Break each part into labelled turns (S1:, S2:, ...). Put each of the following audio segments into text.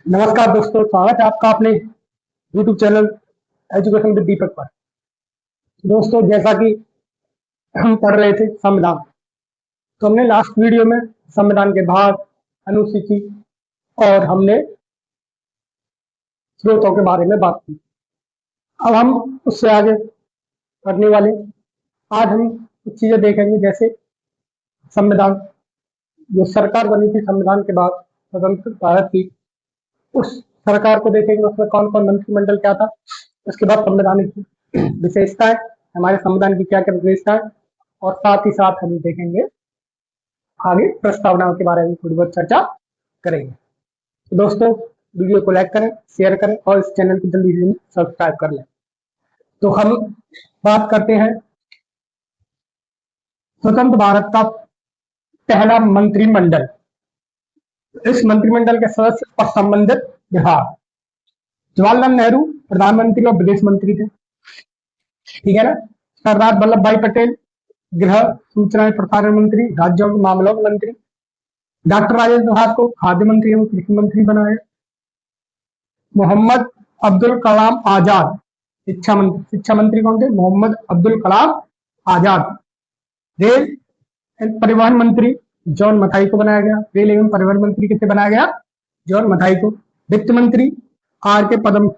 S1: नमस्कार दोस्तों, स्वागत है आपका अपने YouTube चैनल एजुकेशन विद दीपक पर। दोस्तों, जैसा कि हम पढ़ रहे थे संविधान, तो हमने लास्ट वीडियो में संविधान के भाग, अनुसूची और हमने स्रोतों के बारे में बात की। अब हम उससे आगे पढ़ने वाले। आज हम कुछ चीजें देखेंगे, जैसे संविधान, जो सरकार बनी थी संविधान के बाद स्वतंत्र भारत की, उस सरकार को देखेंगे, उसमें कौन कौन मंत्रिमंडल क्या था। उसके बाद संवैधानिक विशेषताएं, हमारे संविधान की क्या क्या विशेषताएं, और साथ ही साथ हम देखेंगे आगे प्रस्तावनाओं के बारे में थोड़ी बहुत चर्चा करेंगे। तो दोस्तों, वीडियो को लाइक करें, शेयर करें और इस चैनल को जल्दी से सब्सक्राइब कर लें। तो हम बात करते हैं स्वतंत्र भारत का पहला मंत्रिमंडल। इस मंत्रिमंडल के सदस्य और संबंधित विभाग। जवाहरलाल नेहरू प्रधानमंत्री और विदेश मंत्री थे, ठीक है ना। सरदार वल्लभ भाई पटेल गृह, सूचना एवं प्रसारण मंत्री, राज्यों के मामलों के मंत्री। डॉक्टर राजेंद्र प्रसाद को खाद्य मंत्री एवं कृषि मंत्री बनाया। मोहम्मद अब्दुल कलाम आजाद शिक्षा मंत्री कौन थे? मोहम्मद अब्दुल कलाम आजाद। रेल एवं परिवहन मंत्री जॉन मथाई को बनाया गया। रेल एवं परिवहन मंत्री किसे बनाया गया? जॉन मथाई को। वित्त मंत्री आर के पदम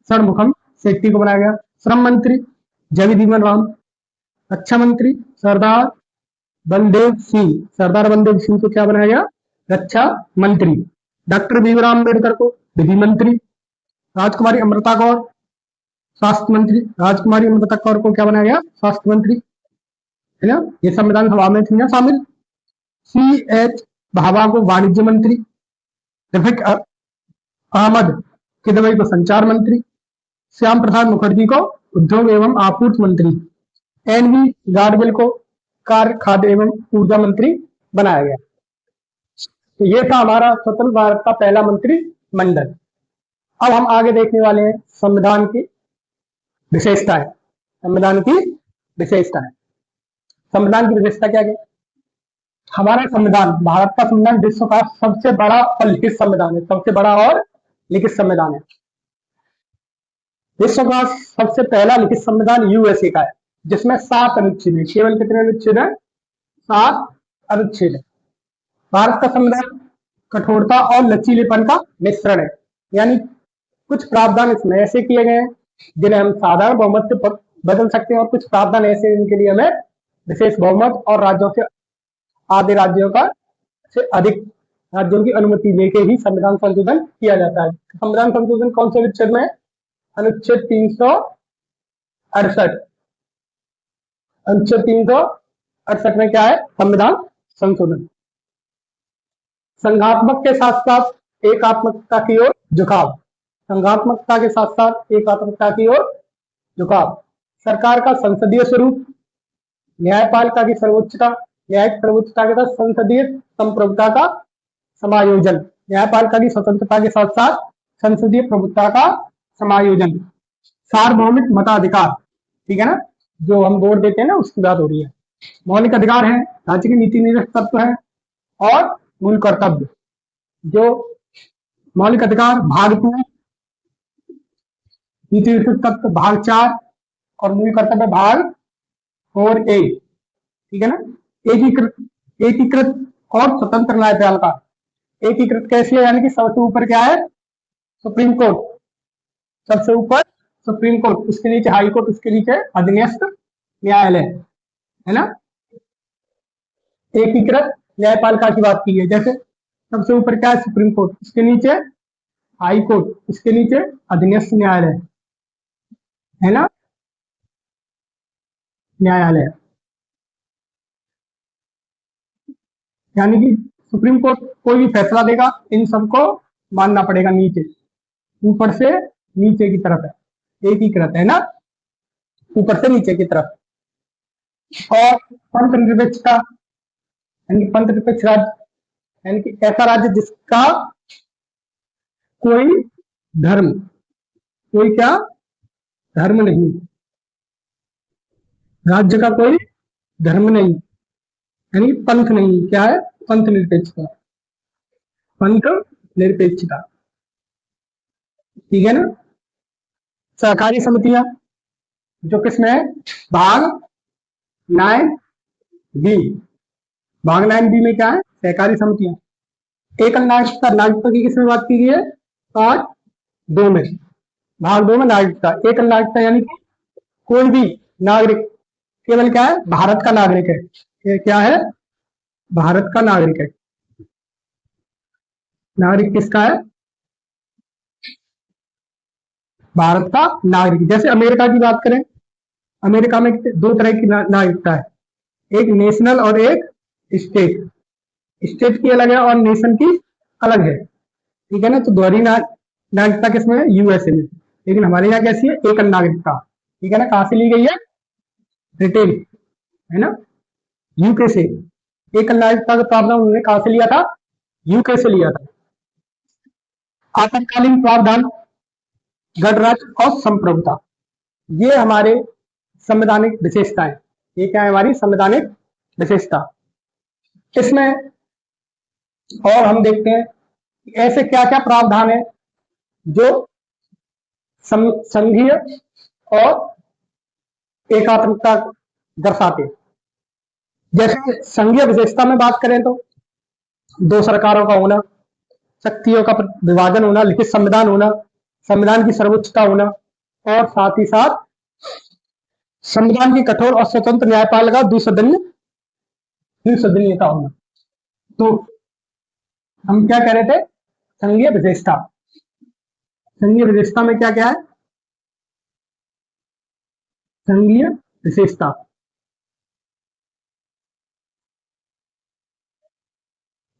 S1: षणमुखम शेट्टी को बनाया गया। श्रम मंत्री जगजीवन राम। रक्षा मंत्री सरदार बलदेव सिंह को क्या बनाया गया? रक्षा मंत्री। डॉक्टर भीमराव अम्बेडकर को विधि मंत्री। राजकुमारी अमृता कौर स्वास्थ्य मंत्री। राजकुमारी अमृता कौर को क्या बनाया गया? स्वास्थ्य मंत्री, है ना। ये संविधान सभा में थी ना शामिल। CH भाभा को वाणिज्य मंत्री। रफीक अहमद किदवई को संचार मंत्री। श्याम प्रसाद मुखर्जी को उद्योग एवं आपूर्ति मंत्री। NV गाडगिल को कार्य, खाद्य एवं ऊर्जा मंत्री बनाया गया। तो ये था हमारा स्वतंत्र भारत का पहला मंत्रिमंडल। अब हम आगे देखने वाले हैं संविधान की विशेषताएं। संविधान की विशेषताएं। संविधान की विशेषता क्या है? हमारा संविधान, भारत का संविधान विश्व का सबसे बड़ा और लिखित संविधान है। सबसे बड़ा और लिखित संविधान है। विश्व का सबसे पहला लिखित संविधान USA का है, जिसमें 7 अनुच्छेद है। केवल कितने अनुच्छेद है? 7 अनुच्छेद है। भारत का संविधान कठोरता और लचीलेपन का मिश्रण है, यानी कुछ प्रावधान इसमें ऐसे किए गए हैं जिन्हें हम साधारण बहुमत से बदल सकते हैं, और कुछ प्रावधान ऐसे जिनके लिए हमें विशेष बहुमत और राज्यों से आधे राज्यों का से अधिक राज्यों की अनुमति लेके ही संविधान संशोधन किया जाता है। संविधान संशोधन कौन से अनुच्छेद में? अनुच्छेद 368। अनुच्छेद 368 में क्या है? संविधान संशोधन। संघात्मक के साथ साथ एकात्मकता की ओर झुकाव। संघात्मकता के साथ साथ एकात्मकता की ओर झुकाव। सरकार का संसदीय स्वरूप। न्यायपालिका की सर्वोच्चता। न्यायिक सर्वोच्चता के साथ संसदीय संप्रभुता का समायोजन। न्यायपालिका की स्वतंत्रता के साथ साथ संसदीय प्रभुत्व का समायोजन। सार्वभौमिक मताधिकार, ठीक है ना, जो हम वोट देते हैं ना, उसकी बात हो रही है। मौलिक अधिकार है, राज्य की नीति निर्देशक तत्व है, और मूल कर्तव्य। जो मौलिक अधिकार भाग 2, नीति निर्देशक तत्व भाग 4, और मूल कर्तव्य भाग 4A, ठीक है ना। एकीकृत और स्वतंत्र न्यायपालिका। एकीकृत कैसे है? यानी कि सबसे ऊपर क्या है? Supreme court. सबसे ऊपर सुप्रीम कोर्ट, उसके नीचे हाई कोर्ट, उसके नीचे अधीनस्थ न्यायालय, है ना। एकीकृत न्यायपालिका की बात की है, जैसे सबसे ऊपर क्या है? सुप्रीम कोर्ट, उसके नीचे हाई कोर्ट, उसके नीचे अधीनस्थ न्यायालय, है ना, न्यायालय। यानी कि सुप्रीम कोर्ट कोई भी फैसला देगा, इन सबको मानना पड़ेगा। नीचे, ऊपर से नीचे की तरफ है, एकीकृत, है ना, ऊपर से नीचे की तरफ। और पंथ निरपेक्षता, यानी पंथ निरपेक्ष राज्य, यानी कि ऐसा राज्य जिसका कोई धर्म, कोई क्या धर्म नहीं, राज्य का कोई धर्म नहीं, यानी पंथ नहीं, क्या है? पंथ निरपेक्षता। पंथ निरपेक्षता, ठीक है ना। सहकारी समितियां जो किसमें है, भाग 9 बी, भाग 9 बी में क्या है, सहकारी समितियां। एकल नागरिकता, नागरिकता की किसमें बात की गई है, पार्ट 2 में, भाग 2 में नागरिकता। एकल नागरिकता यानी कि कोई भी नागरिक केवल क्या है, भारत का नागरिक है। ये क्या है, भारत का नागरिक है। नागरिक किसका है, भारत का नागरिक। जैसे अमेरिका की बात करें, अमेरिका में दो तरह की नागरिकता है, एक नेशनल और एक स्टेट। स्टेट की अलग है और नेशन की अलग है, ठीक है ना। तो दोहरी नागरिकता किसमें है, यूएसए में। लेकिन हमारे यहाँ कैसी है, एकल नागरिकता, ठीक है ना। कहां से ली गई है, ब्रिटेन, है ना, यूके से। एकल नागरिकता का प्रावधान उन्होंने कहां से लिया था, यूके से लिया था। आपातकालीन प्रावधान, गणराज्य और संप्रभुता, ये हमारे संवैधानिक विशेषताएं। ये क्या है, हमारी संवैधानिक विशेषता। इसमें और हम देखते हैं कि ऐसे क्या क्या प्रावधान है जो संघीय और एकात्मकता दर्शाते। जैसे संघीय विशेषता में बात करें तो दो सरकारों का होना, शक्तियों का विभाजन होना, लिखित संविधान होना, संविधान की सर्वोच्चता होना, और साथ ही साथ संविधान की कठोर और स्वतंत्र न्यायपालिका द्विसदनीयता होना। तो हम क्या कह रहे थे, संघीय विशेषता। संघीय विशेषता में क्या क्या है, संघीय विशेषता,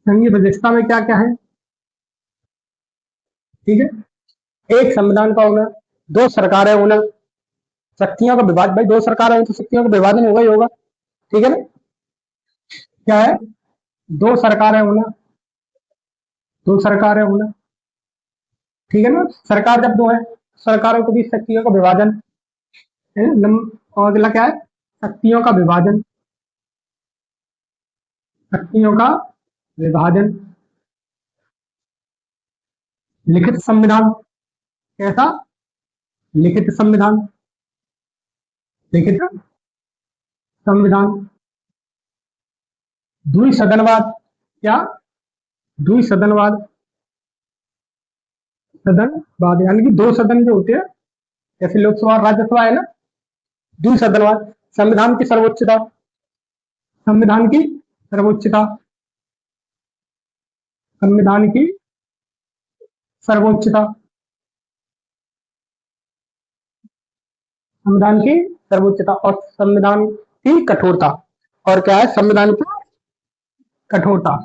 S1: संघीय विशेषता में क्या क्या है, ठीक है। एक संविधान का होना, दो सरकारें होना, शक्तियों का विभाजन, भाई दो सरकारें हो तो शक्तियों का विभाजन होगा ही होगा, ठीक है ना। क्या है, दो सरकारें होना, दो सरकारें होना, ठीक है ना। सरकार जब दो है, सरकारों के बीच शक्तियों का विभाजन है। और अगला क्या है, शक्तियों का विभाजन, शक्तियों का विभाजन। लिखित संविधान, कैसा, लिखित संविधान, लिखित संविधान। द्विसदनवाद, क्या, द्विसदनवाद, सदनवाद यानी कि दो सदन जो होते हैं, जैसे लोकसभा और राज्यसभा है ना। द्विसदनवाद, संविधान की सर्वोच्चता, संविधान की सर्वोच्चता, संविधान की सर्वोच्चता, संविधान की सर्वोच्चता, और संविधान की कठोरता। और क्या है, संविधान की कठोरता,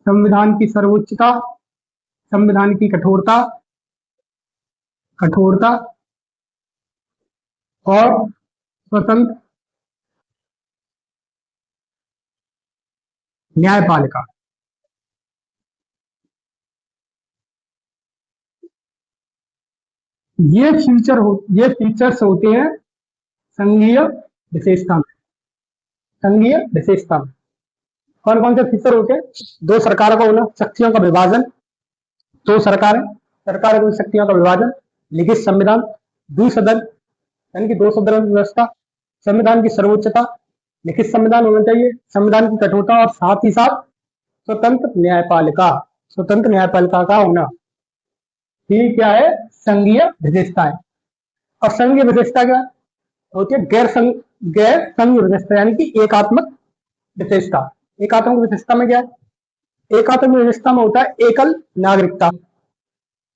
S1: संविधान की सर्वोच्चता, संविधान की कठोरता, कठोरता, और स्वतंत्र न्यायपालिका। ये फीचर्स होते हैं संघीय विशेषता में। संघीय विशेषता में कौन कौन से फीचर होते हैं, दो सरकारों का होना, शक्तियों का विभाजन, दो सरकारें, सरकारों की शक्तियों का विभाजन, लिखित संविधान, द्विसदन यानी कि दो सदन व्यवस्था, संविधान की सर्वोच्चता, लिखित संविधान होना चाहिए, संविधान की कठोरता, और साथ ही साथ स्वतंत्र न्यायपालिका, स्वतंत्र न्यायपालिका का होना। ये क्या है, संघीय विशेषता है। और संघीय विशेषता क्या होती है, गैर संघीय विशेषता यानी कि एकात्मक विशेषता। एकात्मक विशेषता में क्या है, एकात्मक विशेषता में होता है एकल नागरिकता,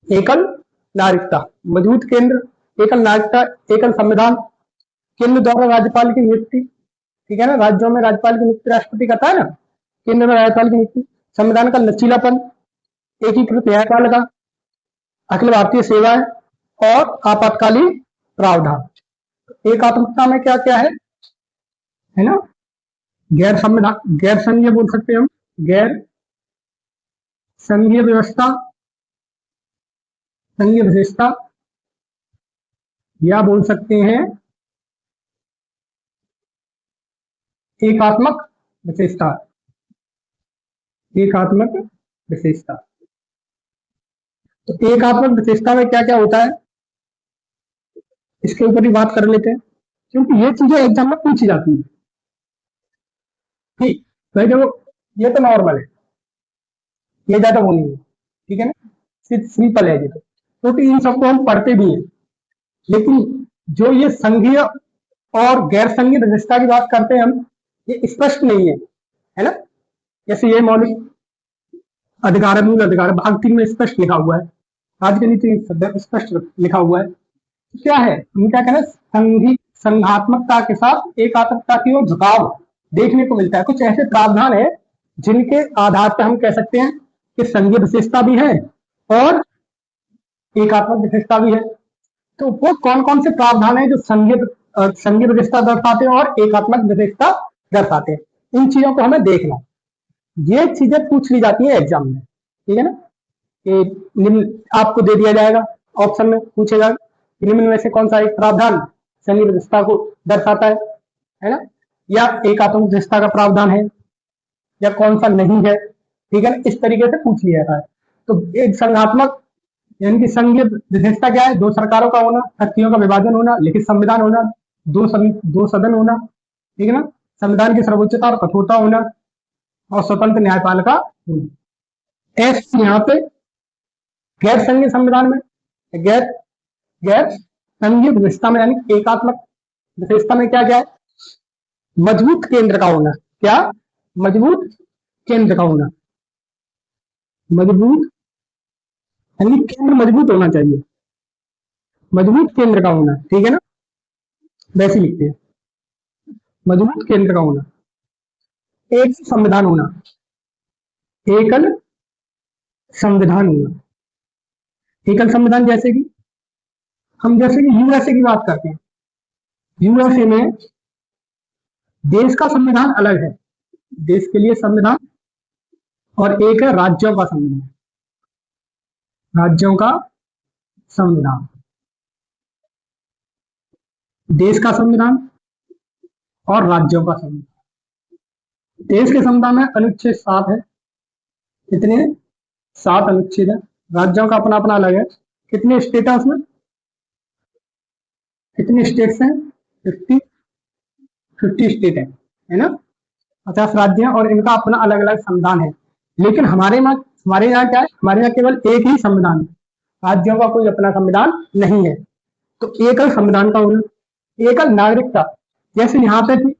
S1: एकल नागरिकता, मजबूत केंद्र, एकल नागरिकता, एकल संविधान, केंद्र द्वारा राज्यपाल की नियुक्ति, ठीक है ना। राज्यों में राज्यपाल की नियुक्ति राष्ट्रपति करता है ना, केंद्र में राज्यपाल की नियुक्ति, संविधान का लचीलापन, एकीकृत न्यायपालिका, अखिल भारतीय सेवाएं, और आपातकालीन प्रावधान। एकात्मकता में क्या क्या है ना, गैर संविधान, गैर संघीय बोल सकते हैं हम, गैर संघीय व्यवस्था, संघीय विशेषता, या बोल सकते हैं एकात्मक विशेषता, एकात्मक विशेषता। तो एकात्मक विशेषता में क्या क्या होता है, इसके ऊपर ही बात कर लेते हैं, क्योंकि ये चीजें एग्जाम में पूछी जाती है। ठीक भाई, देखो ये तो नॉर्मल है, ये ज्यादा वो नहीं है, ठीक है ना, सिंपल है ये तो, क्योंकि इन सबको हम पढ़ते भी हैं। लेकिन जो ये संघीय और गैर संघीय विशेषता की बात करते हैं हम, ये स्पष्ट नहीं है ना। जैसे ये मौलिक अधिकार, मूल अधिकार भाग 3 में स्पष्ट लिखा हुआ है, राज्य के नीति स्पष्ट लिखा हुआ है। तो क्या है, ये क्या कहना है, संघात्मकता के साथ एकात्मकता की ओर झुकाव देखने को मिलता है। कुछ ऐसे प्रावधान है जिनके आधार पर हम कह सकते हैं कि संघीय विशेषता भी है और एकात्मक विशेषता भी है। तो वो कौन कौन से प्रावधान है जो संघीय विशेषता दर्शाते हैं और एकात्मक विशेषता दर्शाते हैं, इन चीजों को हमें देखना। ये चीजें पूछ ली जाती है एग्जाम में, ठीक है ना। कि निम्न आपको दे दिया जाएगा, ऑप्शन में पूछेगा निम्न में से कौन सा एक प्रावधान संघीय विशेषता को दर्शाता है ना, या एकात्मक विशेषता का प्रावधान है, या कौन सा नहीं है, ठीक है ना, इस तरीके से पूछ लिया जाता है। तो एक संघात्मक यानी कि संघीय विशेषता क्या है, दो सरकारों का होना, शक्तियों का विभाजन होना, लिखित संविधान होना, दो सदन होना, ठीक है ना, संविधान की सर्वोच्चता और कठोरता होना, और स्वतंत्र न्यायपालिका होना। ऐसे यहाँ पे गैर संघीय संविधान में, गैर गैर संघीय विशेषता में, यानी एकात्मक विशेषता में क्या क्या है, मजबूत केंद्र का होना। क्या, मजबूत केंद्र का होना, मजबूत यानी केंद्र मजबूत होना चाहिए, मजबूत केंद्र का होना, ठीक है ना, वैसे लिखते हैं, मजबूत केंद्र का होना। एक संविधान होना, एकल संविधान होना। एकल संविधान जैसे कि हम जैसे कि यूएसए की बात करते हैं, यूएसए में देश का संविधान अलग है, देश के लिए संविधान, और एक है राज्यों का संविधान, राज्यों का संविधान। देश का संविधान और राज्यों का संविधान। देश के संविधान में अनुच्छेद 7 है, कितने, 7 अनुच्छेद है। राज्यों का अपना अपना अलग है। कितने स्टेट है उसमें, कितने स्टेट्स हैं, 50 स्टेट है ना, 50 राज्य हैं, और इनका अपना अलग अलग संविधान है। लेकिन हमारे यहाँ क्या है, हमारे यहाँ केवल एक ही संविधान है, राज्यों का कोई अपना संविधान नहीं है। तो एकल संविधान का होना, एकल नागरिकता, जैसे यहाँ पे थी,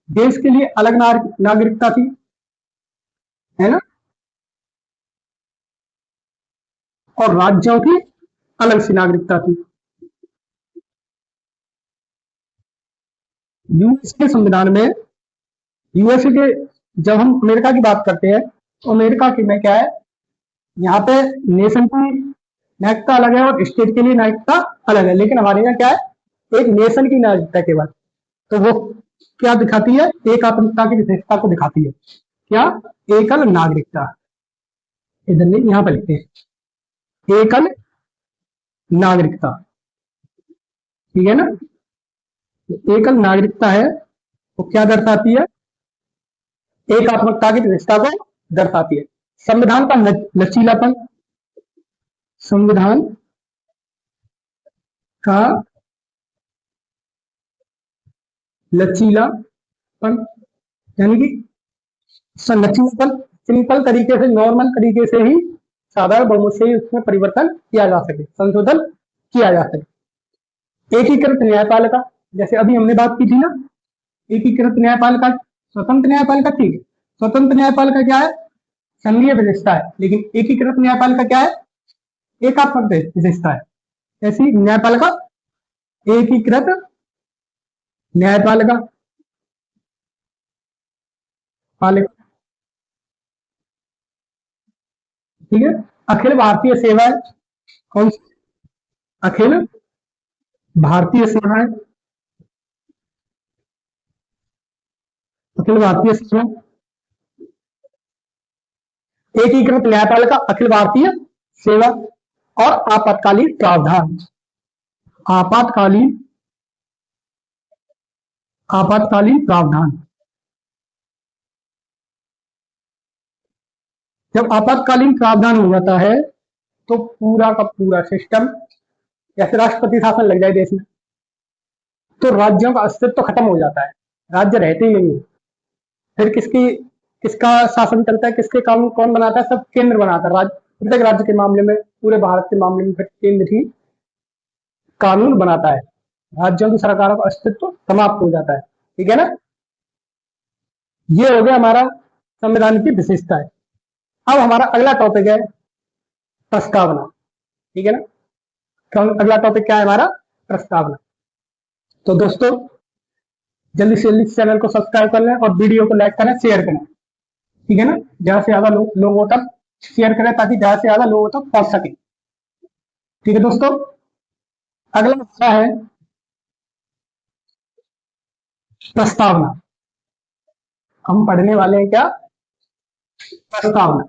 S1: देश के लिए अलग नागरिकता थी, है ना, और राज्यों की अलग सी नागरिकता थी। यूएस के संविधान में, यूएसए के, जब हम अमेरिका की बात करते हैं तो अमेरिका की में क्या है, यहाँ पे नेशन की नागरिकता अलग है और स्टेट के लिए नागरिकता अलग है। लेकिन हमारे यहाँ क्या है, एक नेशन की नागरिकता केवल। तो वो क्या दिखाती है, एकात्मकता की विशेषता को दिखाती है। क्या, एकल नागरिकता, इधर नहीं यहाँ पर लिखते हैं, एकल नागरिकता, ठीक है ना। एकल नागरिकता है वो क्या दर्शाती है, एकात्मकता की विशेषता को दर्शाती है। संविधान का लचीलापन, संविधान का लचीलापन, यानी कि लचीलापन सिंपल तरीके से, नॉर्मल तरीके से ही, साधारण बहुमत से ही उसमें परिवर्तन किया जा सके, संशोधन किया जा सके। एकीकृत न्यायपालिका, जैसे अभी हमने बात की थी ना, एकीकृत न्यायपालिका, स्वतंत्र न्यायपालिका, ठीक है, स्वतंत्र न्यायपालिका क्या है, संघीय विशेषता है, लेकिन एकीकृत न्यायपालिका क्या है, एकात्मक विशेषता है। ऐसी न्यायपालिका, एकीकृत न्यायपालिका पालिका, ठीक है। अखिल भारतीय सेवाएं, कौन सी, अखिल भारतीय सेवाएं, अखिल भारतीय सेवाएं, एकीकृत न्यायपालिका, अखिल भारतीय सेवा, और आपातकालीन प्रावधान, आपातकालीन आपातकालीन प्रावधान। जब आपातकालीन प्रावधान हो जाता है तो पूरा का पूरा सिस्टम, जैसे राष्ट्रपति शासन लग जाए देश में तो राज्यों का अस्तित्व खत्म हो जाता है, राज्य रहते ही नहीं है। फिर किसका शासन चलता है, किसके कानून कौन बनाता है, सब केंद्र बनाता है। प्रत्येक राज्य के मामले में, पूरे भारत के मामले में फिर केंद्र ही कानून बनाता है। राज्यों की सरकारों का अस्तित्व समाप्त हो जाता है। ठीक है ना। ये हो गया हमारा संविधान की विशेषता है। अब हमारा अगला टॉपिक है प्रस्तावना। ठीक है ना। तो अगला टॉपिक क्या है हमारा, प्रस्तावना। तो दोस्तों जल्दी से जल्दी चैनल को सब्सक्राइब कर लें और वीडियो को लाइक करें, शेयर करें। ठीक है ना। ज्यादा से ज्यादा लोगों तक शेयर करें ताकि ज्यादा से ज्यादा लोगों तक पहुंच सके। ठीक है दोस्तों। अगला क्या है, प्रस्तावना। हम पढ़ने वाले हैं क्या, प्रस्तावना।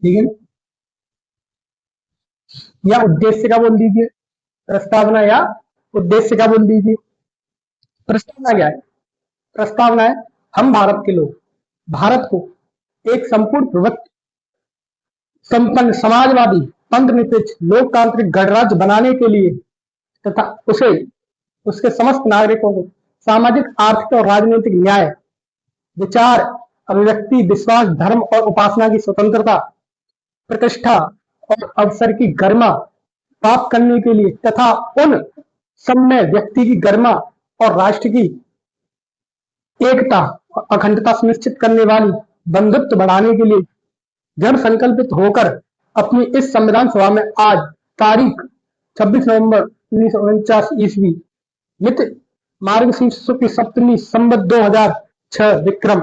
S1: ठीक है। या उद्देश्य का बोल दीजिए, प्रस्तावना या उद्देश्य का बोल दीजिए। प्रस्तावना क्या है, प्रस्तावना है हम भारत के लोग भारत को एक संपूर्ण प्रभुत्व संपन्न समाजवादी तंत्र लोकतांत्रिक गणराज्य बनाने के लिए तथा उसे उसके समस्त नागरिकों को सामाजिक, आर्थिक और राजनीतिक न्याय, विचार, अभिव्यक्ति, विश्वास, धर्म और उपासना की स्वतंत्रता, प्रतिष्ठा और अवसर की गरिमा प्राप्त करने के लिए तथा उन सब में व्यक्ति की गरिमा और राष्ट्र की एकता और अखंडता सुनिश्चित करने वाली बंधुत्व बढ़ाने के लिए जन संकल्पित होकर अपनी इस संविधान सभा में आज तारीख 26 नवंबर 1949 ईस्वी मित मार्गशीर्ष शुक्ल सप्तमी संवत 2006 विक्रम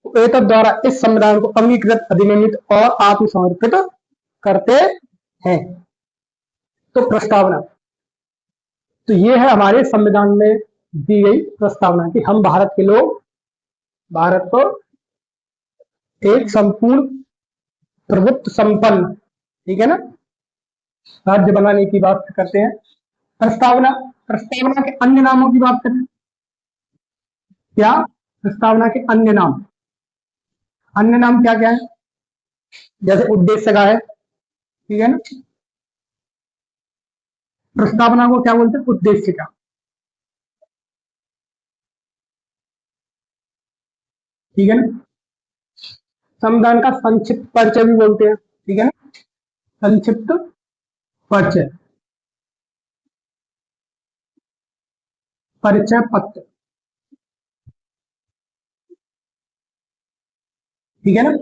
S1: एतद द्वारा इस संविधान को अंगीकृत, अधिनियमित और आत्मसमर्पित करते हैं। तो प्रस्तावना, तो ये है हमारे संविधान में दी गई प्रस्तावना कि हम भारत के लोग भारत को एक संपूर्ण प्रभुत्व संपन्न, ठीक है ना, राज्य बनाने की बात करते हैं। प्रस्तावना, प्रस्तावना के अन्य नामों की बात करें, क्या प्रस्तावना के अन्य नाम, अन्य नाम क्या क्या है, जैसे उद्देश्य का है। ठीक है ना। प्रस्तावना को क्या बोलते हैं, उद्देश्य का। ठीक है ना। संविधान का संक्षिप्त परिचय भी बोलते हैं। ठीक है ना, संक्षिप्त परिचय, परिचय पत्र। ठीक है ना।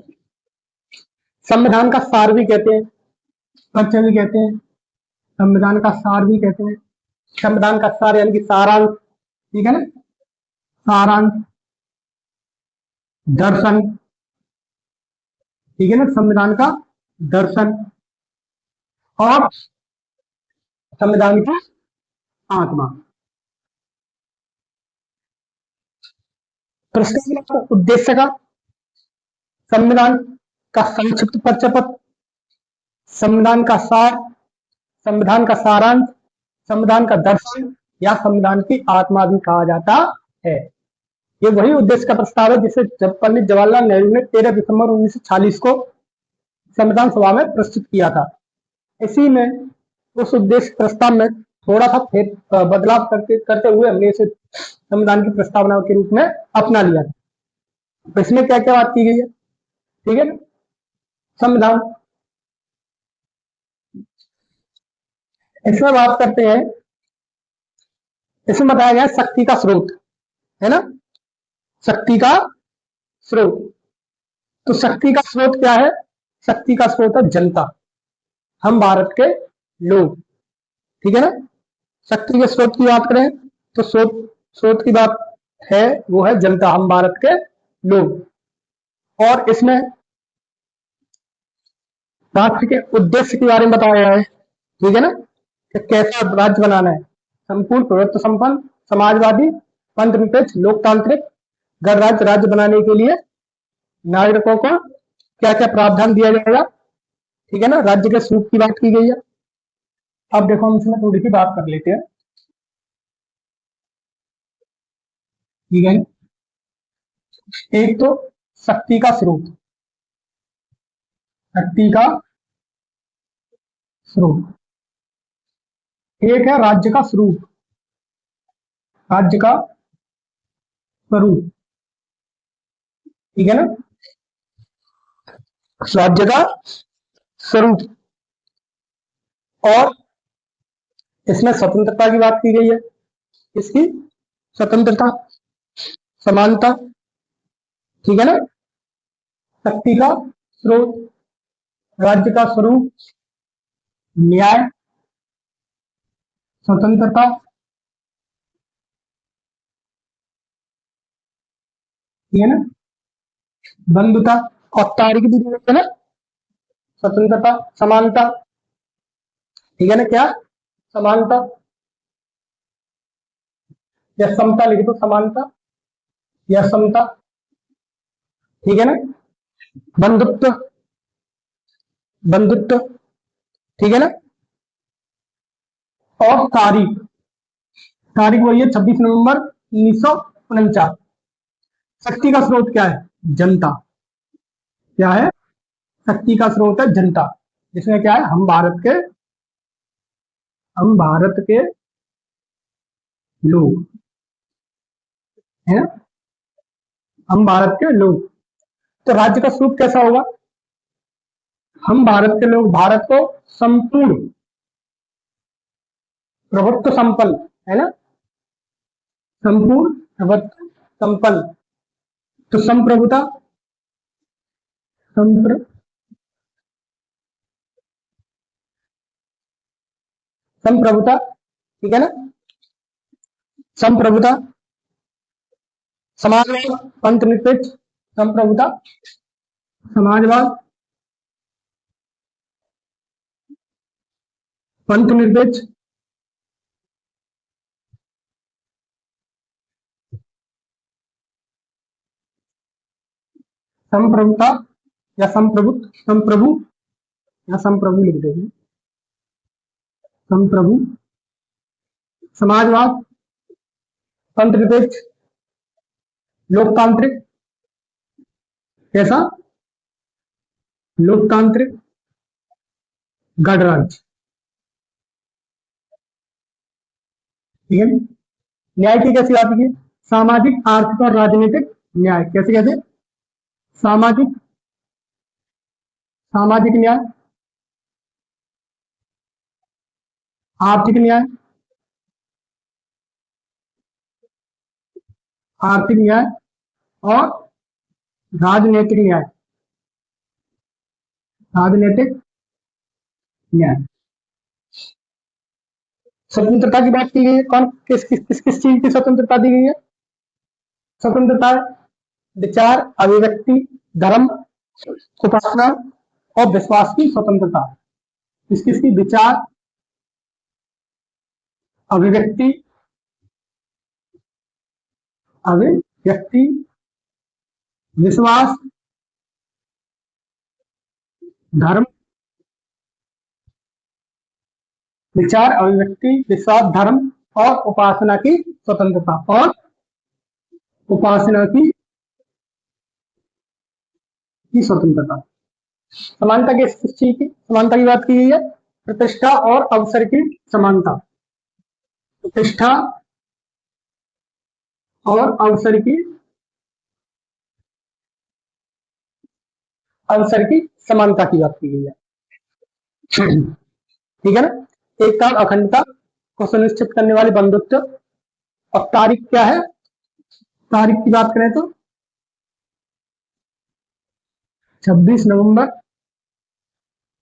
S1: संविधान का सार भी कहते हैं, परिचय भी कहते हैं, संविधान का सार भी कहते हैं। संविधान का सार यानी कि सारांश। ठीक है ना, सारांश, दर्शन। ठीक है ना, संविधान का दर्शन और संविधान की आत्मा। प्रस्तावना का उद्देश्य का, संविधान का संक्षिप्त परिचय पत्र, संविधान का सार, संविधान का सारांश, संविधान का दर्शन या संविधान की आत्मा भी कहा जाता है। ये वही उद्देश्य का प्रस्ताव है जिसे पंडित जवाहरलाल नेहरू ने 13 दिसंबर 1946 को संविधान सभा में प्रस्तुत किया था। इसी में उस उद्देश्य प्रस्ताव में थोड़ा सा बदलाव करते हुए हमने इसे संविधान की प्रस्तावना के रूप में अपना लिया था। तो इसमें क्या क्या बात की गई है, ठीक है ना। संविधान, इसमें बात करते हैं, इसमें बताया गया शक्ति का स्रोत, है ना, शक्ति का स्रोत। तो शक्ति का स्रोत क्या है, शक्ति का स्रोत है जनता, हम भारत के लोग। ठीक है ना। शक्ति के स्रोत की बात करें तो स्रोत की बात है वो है जनता, हम भारत के लोग। और इसमें राष्ट्र के उद्देश्य के बारे में बताया गया है। ठीक है ना, कि कैसा राज्य बनाना है, संपूर्ण प्रभुत्व संपन्न समाजवादी पंथ लोकतांत्रिक गणराज्य राज्य बनाने के लिए नागरिकों को क्या क्या प्रावधान दिया जाएगा। ठीक है ना, राज्य के स्वरूप की बात की गई है। अब देखो हम इसमें थोड़ी सी बात कर लेते हैं। ठीक है, एक तो शक्ति का स्रोत, शक्ति का स्रोत, एक है राज्य का स्वरूप, राज्य का स्वरूप, ठीक है ना, राज्य का स्वरूप। और इसमें स्वतंत्रता की बात की गई है, इसकी स्वतंत्रता, समानता, ठीक है ना, शक्ति का स्रोत, राज्य का स्वरूप, न्याय, स्वतंत्रता, ठीक है ना, बंधुता, और तारीख भी दी गई है ना, स्वतंत्रता, समानता, ठीक है ना, क्या समानता या समता लिख दो, समानता या समता, ठीक है ना, बंधुत्व, बंधुत्व, ठीक है ना, और तारीख, तारीख वही है 26 नवंबर 1949। शक्ति का स्रोत क्या है, जनता, क्या है, शक्ति का स्रोत है जनता, जिसमें क्या है, हम भारत के लोग, है ना, हम भारत के लोग। तो राज्य का स्वरूप कैसा होगा, हम भारत के लोग भारत को संपूर्ण प्रभुत्व संपन्न, है ना, संपूर्ण प्रभुत्व संपन्न, तो संप्रभुता, संप्र संप्रभुता, ठीक है ना, संप्रभुता, समाजवाद, पंथनिरपेक्ष, संप्रभुता, समाजवाद, पंथनिरपेक्ष, संप्रभुता या संप्रभु या संप्रभु लिख देंगे, संप्रभु, समाजवाद, पंथनिरपेक्ष, लोकतांत्रिक, कैसा, लोकतांत्रिक, गणराज्य, ठीक है। न्याय की कैसी आती है, सामाजिक, आर्थिक और राजनीतिक न्याय, कैसे कैसे, सामाजिक, सामाजिक न्याय, आर्थिक न्याय, आर्थिक न्याय और राजनीतिक न्याय, राजनीतिक न्याय। स्वतंत्रता की बात की गई है, कौन किस चीज की स्वतंत्रता दी गई है, स्वतंत्रता विचार, अभिव्यक्ति, धर्म, उपासना और विश्वास की स्वतंत्रता, किस किसकी, विचार, अभिव्यक्ति, अभिव्यक्ति, विश्वास, धर्म, विचार, अभिव्यक्ति, विश्वास, धर्म और उपासना की स्वतंत्रता, और उपासना की स्वतंत्रता। समानता की चीज की समानता की बात की गई है, प्रतिष्ठा और अवसर की समानता, प्रतिष्ठा और अवसर की समानता की बात की गई है, ठीक है ना। एकता और अखंडता को सुनिश्चित करने वाली बंधुत्व। और तारीख क्या है, तारीख की बात करें तो 26 नवंबर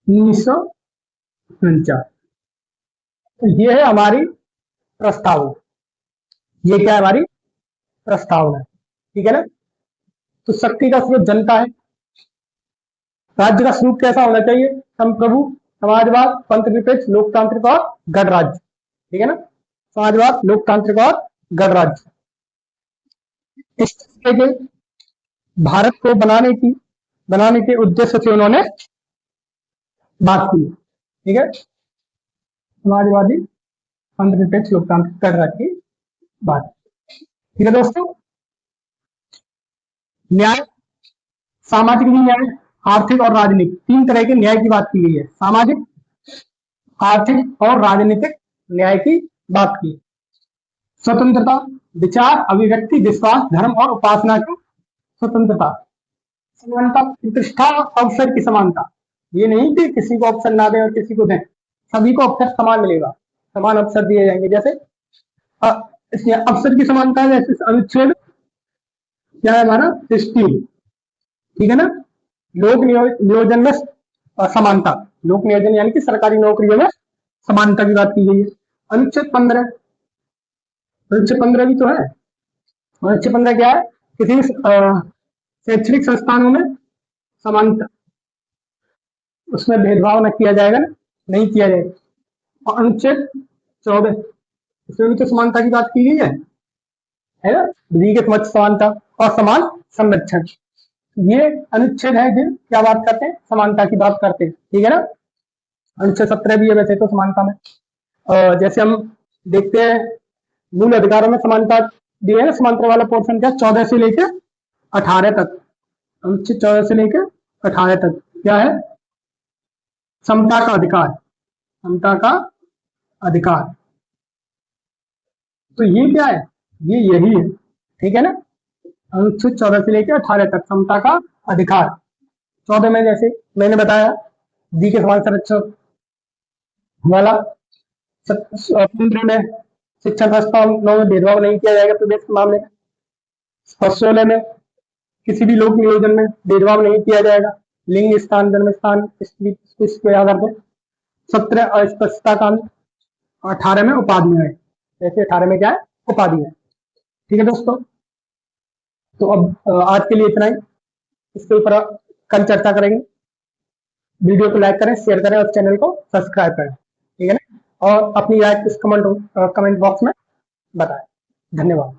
S1: 1949। तो ये है हमारी प्रस्तावना, ये क्या है, हमारी प्रस्तावना, ठीक है ना। तो शक्ति का स्रोत जनता है, राज्य का स्वरूप कैसा होना चाहिए, संप्रभु, समाजवाद, पंथनिरपेक्ष, लोकतांत्रिक और गणराज्य, ठीक है ना, समाजवाद, लोकतांत्रिक और गणराज्य। इस तरीके के भारत को बनाने के उद्देश्य से उन्होंने बात की, ठीक है, समाजवादी, पंथनिरपेक्ष, लोकतांत्रिक, गणराज्य की बात, ठीक है दोस्तों। न्याय, सामाजिक न्याय, आर्थिक और राजनीतिक, 3 तरह के न्याय की बात की गई है। सामाजिक, आर्थिक और राजनीतिक न्याय की बात की। स्वतंत्रता, विचार, अभिव्यक्ति, विश्वास, धर्म और उपासना की स्वतंत्रता। समानता, प्रतिष्ठा और अवसर की समानता, ये नहीं कि किसी को अवसर ना दें और किसी को दें, सभी को अवसर समान मिलेगा, समान अवसर दिए जाएंगे। जैसे इसमें अवसर की समानता है, जैसे अनुच्छेद क्या है हमारा 16, ठीक है ना। लोक नियोजन में समानता, लोक नियोजन यानी कि सरकारी नौकरियों में समानता की बात की गई है। अनुच्छेद 15, अनुच्छेद 15 भी तो है। अनुच्छेद 15 क्या है, किसी शैक्षणिक संस्थानों में समानता, उसमें भेदभाव न किया जाएगा, नहीं किया जाएगा। और अनुच्छेद 14, इसमें भी तो समानता की बात की गई है ना, विधि के समक्ष समानता और समान संरक्षण। ये अनुच्छेद है जो क्या बात करते हैं, समानता की बात करते हैं, ठीक है ना। अनुच्छेद 17 भी है वैसे तो समानता में। जैसे हम देखते हैं मूल अधिकारों में समानता दी है ना, समानता वाला पोर्शन क्या 14 से लेकर 18 तक, अनुच्छेद 14 से लेकर 18 तक क्या है, समता का अधिकार, समता का अधिकार। तो ये क्या है, ये यही है, ठीक है ना। अनुच्छेद 14 से लेकर 18 तक समता का अधिकार। 14 में जैसे मैंने बताया दी के समान संरक्षण वाला। 15 में शिक्षण संस्थाओं में भेदभाव नहीं किया जाएगा प्रदेश के मामले में। और 16 में किसी भी लोक नियोजन में भेदभाव नहीं किया जाएगा, लिंग स्थान, जन्म स्थान, इसके आधार पर। 17 अस्पष्टता कानून। 18 में उपाधियां है, जैसे 18 में क्या है, उपाधियां। ठीक है दोस्तों, तो अब आज के लिए इतना ही, इसके ऊपर कल चर्चा करेंगे। वीडियो को लाइक करें, शेयर करें और चैनल को सब्सक्राइब करें, ठीक है ना। और अपनी राय इस कमेंट बॉक्स में बताएं। धन्यवाद।